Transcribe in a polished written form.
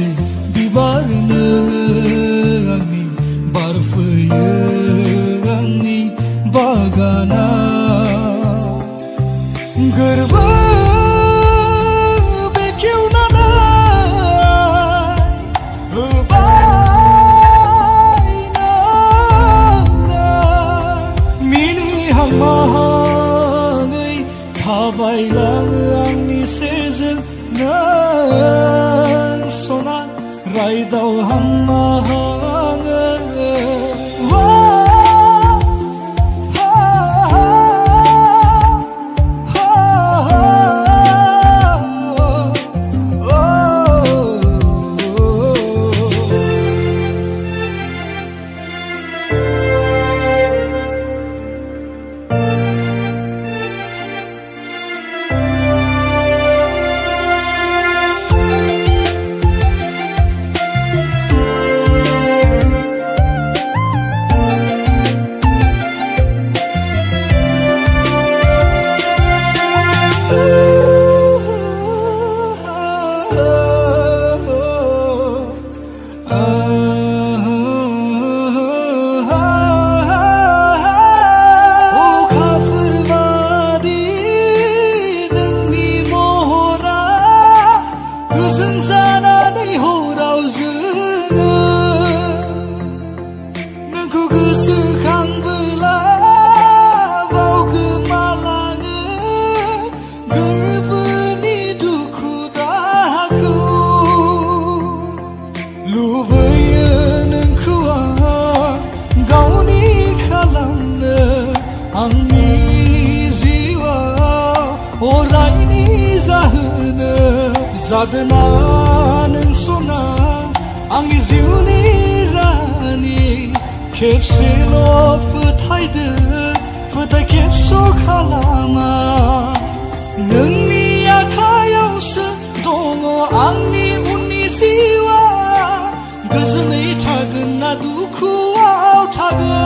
फारसे बिबार नोङो आंनि बारफैयो आंनि बागाना गोरबो बेखेवनानै होबाय नोंनो मिनिहां माहाङै थाबायलाङो आंनि सेरजों नों सना रायदावहां माहाङै जादोना नों सना आंनि जिउनि रानि खेबसेल' फोथायदो फोथाय खेबस' खालामा नोंनि आखायावसो दङ आंनि उननि जिउआ गोजोनै थागोन ना दुखुआव थागोन